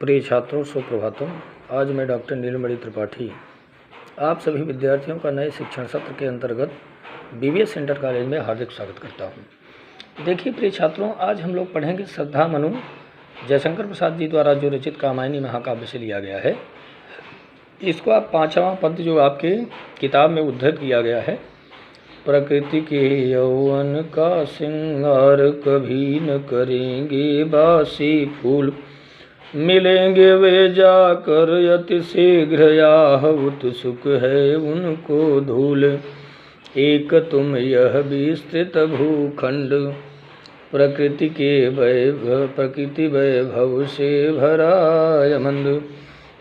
प्रिय छात्रों, सुप्रभातम। आज मैं डॉक्टर नीलमणि त्रिपाठी आप सभी विद्यार्थियों का नए शिक्षण सत्र के अंतर्गत बीवीएस इंटर कॉलेज में हार्दिक स्वागत करता हूं। देखिए प्रिय छात्रों, आज हम लोग पढ़ेंगे श्रद्धा मनु जयशंकर प्रसाद जी द्वारा जो रचित कामायनी महाकाव्य से लिया गया है। इसको आप 5वां पद्य जो आपके किताब में उद्धृत किया गया है, प्रकृति के यौवन का श्रृंगार कभी न करेंगे बासी फूल, मिलेंगे वे जाकर अति शीघ्र, याह उत्सुक है उनको धूल। एक तुम यह विस्तृत भूखंड, प्रकृति वैभव से भरा यमंद,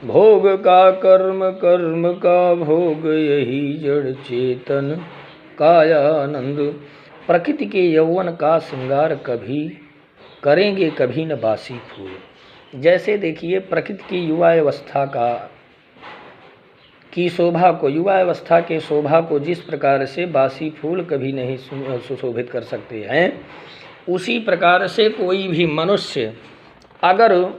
भोग का कर्म कर्म का भोग, यही जड़ चेतन कायानंद। प्रकृति के यौवन का श्रृंगार कभी करेंगे कभी न बासी फूल। जैसे देखिए प्रकृति की युवा अवस्था की शोभा को, युवा अवस्था के शोभा को जिस प्रकार से बासी फूल कभी नहीं सुशोभित कर सकते हैं, उसी प्रकार से कोई भी मनुष्य अगर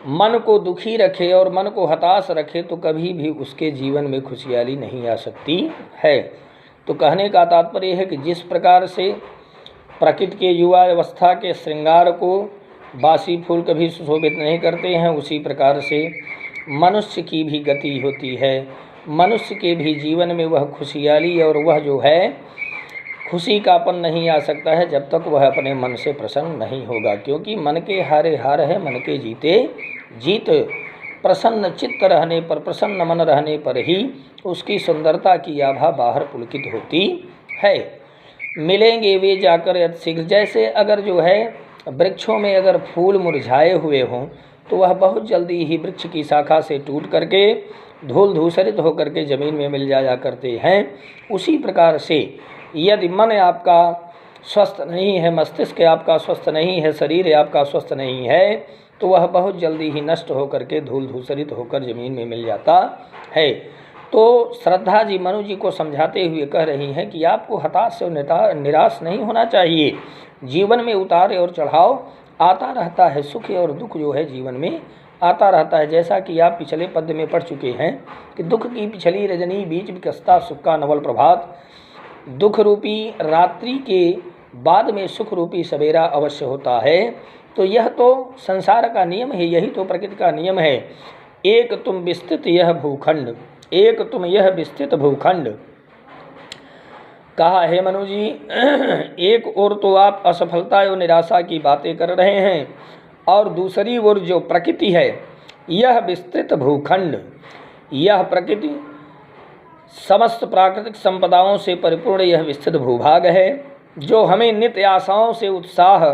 मन को दुखी रखे और मन को हताश रखे तो कभी भी उसके जीवन में खुशहाली नहीं आ सकती है। तो कहने का तात्पर्य है कि जिस प्रकार से प्रकृति के युवा अवस्था के श्रृंगार को बासी फूल कभी सुशोभित नहीं करते हैं, उसी प्रकार से मनुष्य की भी गति होती है। मनुष्य के भी जीवन में वह खुशहाली और वह जो है खुशी का पन नहीं आ सकता है जब तक वह अपने मन से प्रसन्न नहीं होगा, क्योंकि मन के हारे हार है, मन के जीते जीत। प्रसन्न चित्त रहने पर, प्रसन्न मन रहने पर ही उसकी सुंदरता की आभा बाहर पुलकित होती है। मिलेंगे वे जाकर अति शीघ्र, जैसे अगर जो है वृक्षों में अगर फूल मुरझाए हुए हों तो वह बहुत जल्दी ही वृक्ष की शाखा से टूट करके धूल धूसरित होकर के ज़मीन में मिल जाया करते हैं। उसी प्रकार से यदि मन आपका स्वस्थ नहीं है, मस्तिष्क आपका स्वस्थ नहीं है, शरीर आपका स्वस्थ नहीं है, तो वह बहुत जल्दी ही नष्ट होकर के धूल धूसरित होकर ज़मीन में मिल जाता है। तो श्रद्धा जी मनु जी को समझाते हुए कह रही हैं कि आपको हताश और निराश नहीं होना चाहिए। जीवन में उतार और चढ़ाव आता रहता है, सुख और दुख जो है जीवन में आता रहता है। जैसा कि आप पिछले पद्य में पढ़ चुके हैं कि दुख की पिछली रजनी बीच विकसता सुख का नवल प्रभात, दुख रूपी रात्रि के बाद में सुख रूपी सवेरा अवश्य होता है। तो यह तो संसार का नियम है, यही तो प्रकृति का नियम है। एक तुम विस्तृत यह भूखंड, एक तुम यह विस्तृत भूखंड कहा है मनु जी। एक ओर तो आप असफलता और निराशा की बातें कर रहे हैं और दूसरी ओर जो प्रकृति है, यह विस्तृत भूखंड, यह प्रकृति समस्त प्राकृतिक संपदाओं से परिपूर्ण यह विस्तृत भूभाग है, जो हमें नित्य आशाओं से उत्साह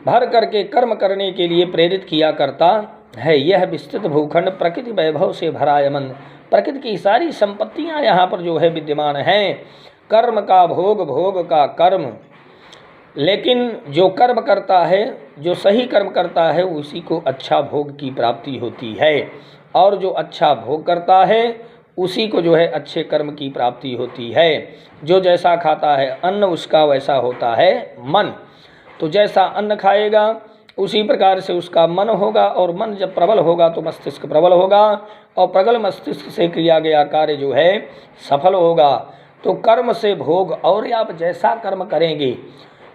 भर करके कर्म करने के लिए प्रेरित किया करता है। यह विस्तृत भूखंड प्रकृति वैभव से भरा यमन, प्रकृति की सारी संपत्तियां यहाँ पर जो है विद्यमान हैं। कर्म का भोग, भोग का कर्म, लेकिन जो कर्म करता है, जो सही कर्म करता है, उसी को अच्छा भोग की प्राप्ति होती है, और जो अच्छा भोग करता है उसी को जो है अच्छे कर्म की प्राप्ति होती है। जो जैसा खाता है अन्न, उसका वैसा होता है मन। तो जैसा अन्न खाएगा उसी प्रकार से उसका मन होगा, और मन जब प्रबल होगा तो मस्तिष्क प्रबल होगा, और प्रबल मस्तिष्क से किया गया कार्य जो है सफल होगा। तो कर्म से भोग, और आप जैसा कर्म करेंगे,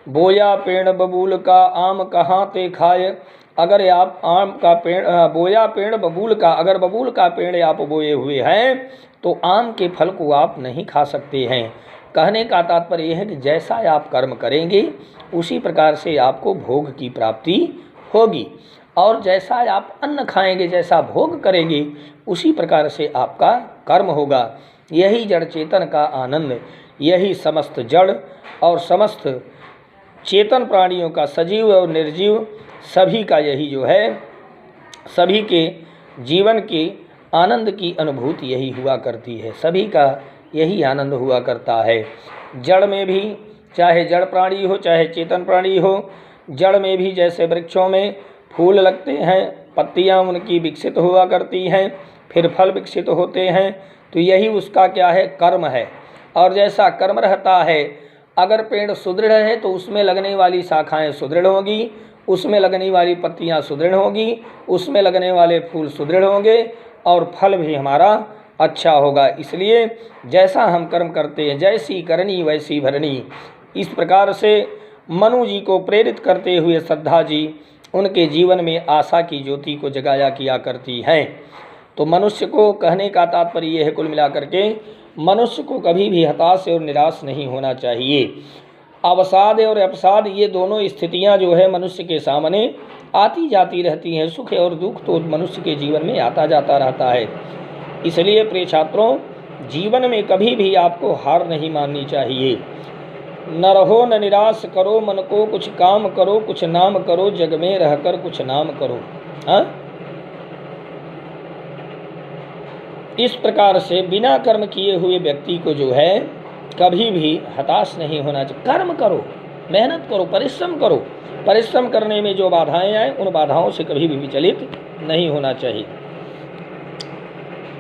बोया पेड़ बबूल का आम कहाँ ते खाए, अगर आप आम का पेड़ बोया पेड़ बबूल का, अगर बबूल का पेड़ आप बोए हुए हैं तो आम के फल को आप नहीं खा सकते हैं। कहने का तात्पर्य यह है कि जैसा आप कर्म करेंगे उसी प्रकार से आपको भोग की प्राप्ति होगी, और जैसा आप अन्न खाएंगे, जैसा भोग करेंगे, उसी प्रकार से आपका कर्म होगा। यही जड़ चेतन का आनंद, यही समस्त जड़ और समस्त चेतन प्राणियों का, सजीव और निर्जीव सभी का यही जो है, सभी के जीवन के आनंद की अनुभूति यही हुआ करती है, सभी का यही आनंद हुआ करता है। जड़ में भी, चाहे जड़ प्राणी हो चाहे चेतन प्राणी हो, जड़ में भी जैसे वृक्षों में फूल लगते हैं, पत्तियां उनकी विकसित हुआ करती हैं, फिर फल विकसित होते हैं, तो यही उसका क्या है, कर्म है। और जैसा कर्म रहता है, अगर पेड़ सुदृढ़ है तो उसमें लगने वाली शाखाएं सुदृढ़ होंगी, उसमें लगने वाली पत्तियाँ सुदृढ़ होंगी, उसमें लगने वाले फूल सुदृढ़ होंगे और फल भी हमारा अच्छा होगा। इसलिए जैसा हम कर्म करते हैं, जैसी करनी वैसी भरनी, इस प्रकार से मनु जी को प्रेरित करते हुए श्रद्धा जी उनके जीवन में आशा की ज्योति को जगाया किया करती हैं। तो मनुष्य को कहने का तात्पर्य यह है, कुल मिलाकर के मनुष्य को कभी भी हताश और निराश नहीं होना चाहिए। अवसाद और अपसाद ये दोनों स्थितियां जो है मनुष्य के सामने आती जाती रहती हैं। सुख और दुख तो मनुष्य के जीवन में आता जाता रहता है। इसलिए प्रिय छात्रों, जीवन में कभी भी आपको हार नहीं माननी चाहिए। न रहो न निराश करो मन को, कुछ काम करो कुछ नाम करो, जग में रहकर कुछ नाम करो। हाँ, इस प्रकार से बिना कर्म किए हुए व्यक्ति को जो है कभी भी हताश नहीं होना चाहिए। कर्म करो, मेहनत करो, परिश्रम करो। परिश्रम करने में जो बाधाएं आए उन बाधाओं से कभी भी विचलित नहीं होना चाहिए।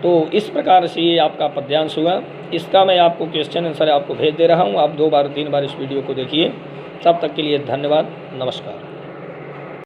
तो इस प्रकार से ये आपका पद्यांश हुआ। इसका मैं आपको क्वेश्चन आंसर आपको भेज दे रहा हूँ। आप 2 बार 3 बार इस वीडियो को देखिए। तब तक के लिए धन्यवाद, नमस्कार।